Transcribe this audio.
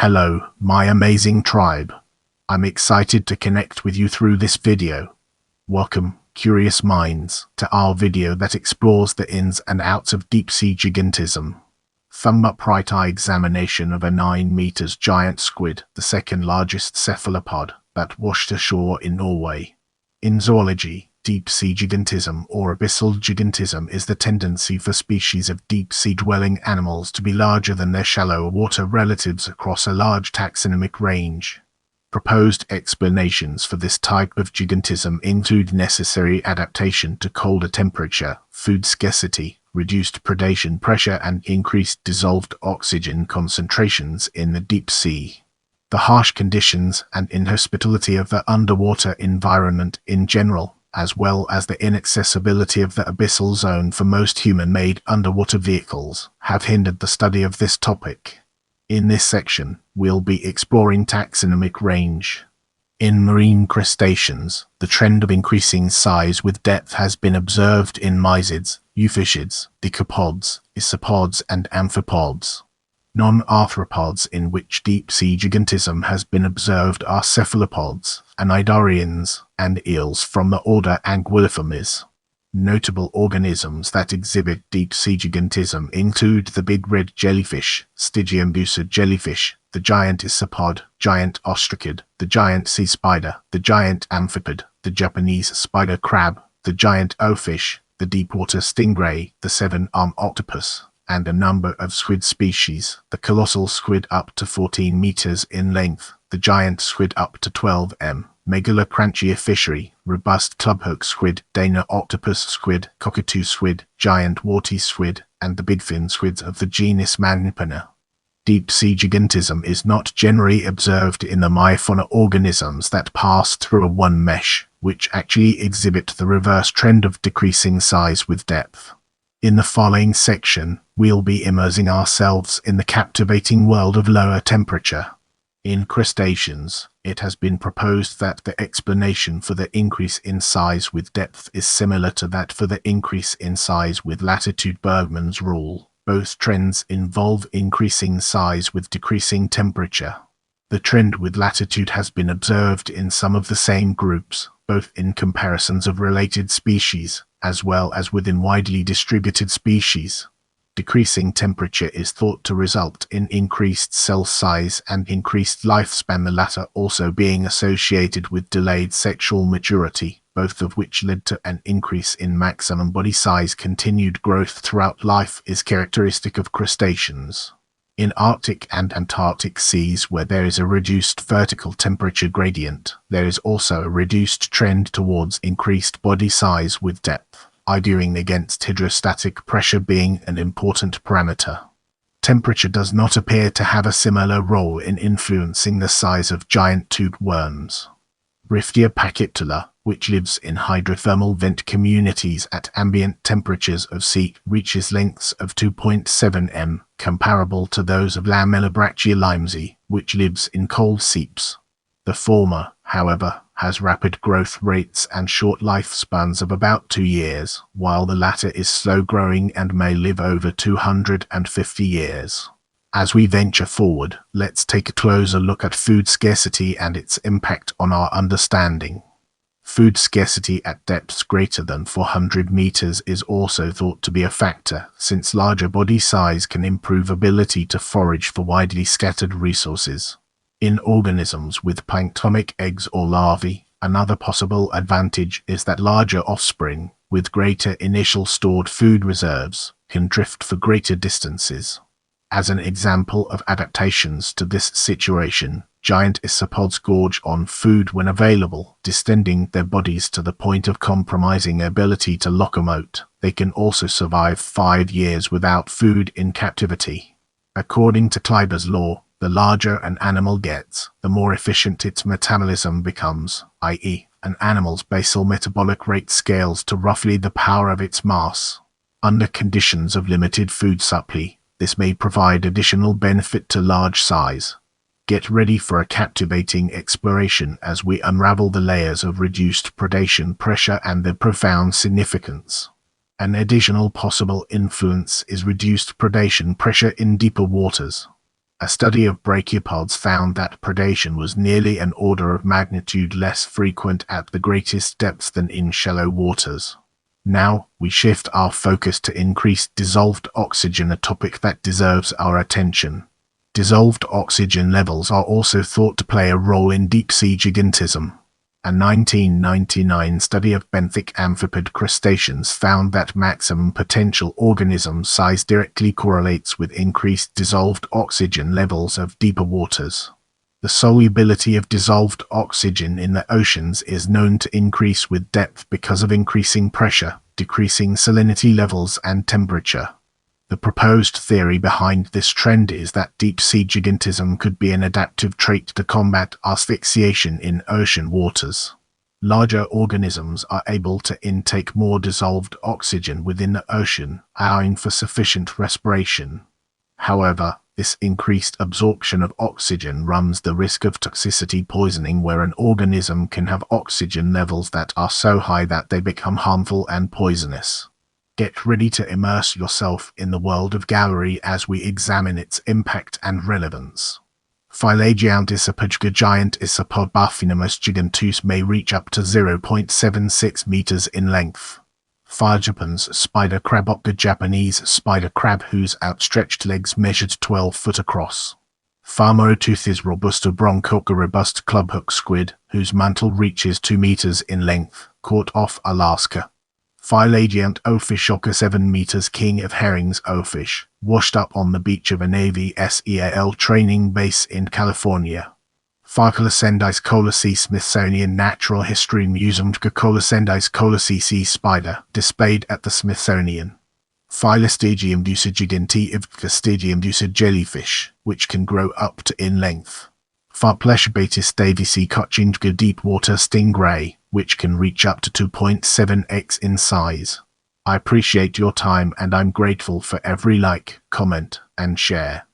Hello, my amazing tribe. I'm excited to connect with you through this video. Welcome, curious minds, to our video that explores the ins and outs of deep-sea gigantism. Thumb up right eye examination of a 9 meters giant squid, the second largest cephalopod, that washed ashore in Norway. In zoology, deep-sea gigantism or abyssal gigantism is the tendency for species of deep-sea dwelling animals to be larger than their shallow water relatives across a large taxonomic range. Proposed explanations for this type of gigantism include necessary adaptation to colder temperature, food scarcity, reduced predation pressure, and increased dissolved oxygen concentrations in the deep sea. The harsh conditions and inhospitality of the underwater environment in general, as well as the inaccessibility of the abyssal zone for most human-made underwater vehicles, have hindered the study of this topic. In this section, we'll be exploring taxonomic range. In marine crustaceans, the trend of increasing size with depth has been observed in mysids, euphiscids, decapods, isopods, and amphipods. Non-arthropods in which deep-sea gigantism has been observed are cephalopods, anidarians, and eels from the order Anguilliformes. Notable organisms that exhibit deep-sea gigantism include the big red jellyfish, Stygian jellyfish, the giant isopod, giant ostracid, the giant sea spider, the giant amphipod, the Japanese spider crab, the giant owfish, the deepwater stingray, the seven-armed octopus, and a number of squid species, the colossal squid up to 14 meters in length, the giant squid up to 12 m, megalocranchia fishery, robust clubhook squid, Dana octopus squid, cockatoo squid, giant warty squid, and the bigfin squids of the genus Magnippina. Deep-sea gigantism is not generally observed in the myfauna organisms that pass through a one mesh, which actually exhibit the reverse trend of decreasing size with depth. In the following section, we'll be immersing ourselves in the captivating world of lower temperature. In crustaceans, it has been proposed that the explanation for the increase in size with depth is similar to that for the increase in size with latitude. Bergmann's rule. Both trends involve increasing size with decreasing temperature. The trend with latitude has been observed in some of the same groups, both in comparisons of related species, as well as within widely distributed species. Decreasing temperature is thought to result in increased cell size and increased lifespan, the latter also being associated with delayed sexual maturity, both of which led to an increase in maximum body size. Continued growth throughout life is characteristic of crustaceans. In Arctic and Antarctic seas where there is a reduced vertical temperature gradient, there is also a reduced trend towards increased body size with depth, arguing against hydrostatic pressure being an important parameter. Temperature does not appear to have a similar role in influencing the size of giant toothed worms. Riftia pachyptula, which lives in hydrothermal vent communities at ambient temperatures of sea, reaches lengths of 2.7 m, comparable to those of Lamellobrachia limesy, which lives in cold seeps. The former, however, has rapid growth rates and short lifespans of about 2 years, while the latter is slow-growing and may live over 250 years. As we venture forward, let's take a closer look at food scarcity and its impact on our understanding. Food scarcity at depths greater than 400 meters is also thought to be a factor, since larger body size can improve ability to forage for widely scattered resources. In organisms with planktonic eggs or larvae, another possible advantage is that larger offspring, with greater initial stored food reserves, can drift for greater distances. As an example of adaptations to this situation, giant isopods gorge on food when available, distending their bodies to the point of compromising ability to locomote. They can also survive 5 years without food in captivity. According to Kleiber's law, the larger an animal gets, the more efficient its metabolism becomes, i.e., an animal's basal metabolic rate scales to roughly the power of its mass. Under conditions of limited food supply, this may provide additional benefit to large size. Get ready for a captivating exploration as we unravel the layers of reduced predation pressure and their profound significance. An additional possible influence is reduced predation pressure in deeper waters. A study of brachiopods found that predation was nearly an order of magnitude less frequent at the greatest depths than in shallow waters. Now, we shift our focus to increased dissolved oxygen, a topic that deserves our attention. Dissolved oxygen levels are also thought to play a role in deep-sea gigantism. A 1999 study of benthic amphipod crustaceans found that maximum potential organism size directly correlates with increased dissolved oxygen levels of deeper waters. The solubility of dissolved oxygen in the oceans is known to increase with depth because of increasing pressure, decreasing salinity levels, and temperature. The proposed theory behind this trend is that deep-sea gigantism could be an adaptive trait to combat asphyxiation in ocean waters. Larger organisms are able to intake more dissolved oxygen within the ocean, allowing for sufficient respiration. However, this increased absorption of oxygen runs the risk of toxicity poisoning, where an organism can have oxygen levels that are so high that they become harmful and poisonous. Get ready to immerse yourself in the world of gallery as we examine its impact and relevance. Gigantism giant isopod Baphinus gigantus may reach up to 0.76 meters in length. Japan's spider crab, the Japanese spider crab whose outstretched legs measured 12 foot across. Tooth robusta bronchoca robust clubhook squid, whose mantle reaches 2 meters in length, caught off Alaska. Giant oafish, 7 meters, king of herrings oafish, washed up on the beach of a Navy SEAL training base in California. Colosendis colossi, Smithsonian Natural History Museum. Colosendis colossi sea spider, displayed at the Smithsonian. Stygium dusa giganti Stygium dusa jellyfish, which can grow up to in length. Pleshabatis davisi Kochinga deepwater stingray, which can reach up to 2.7x in size. I appreciate your time and I'm grateful for every like, comment, and share.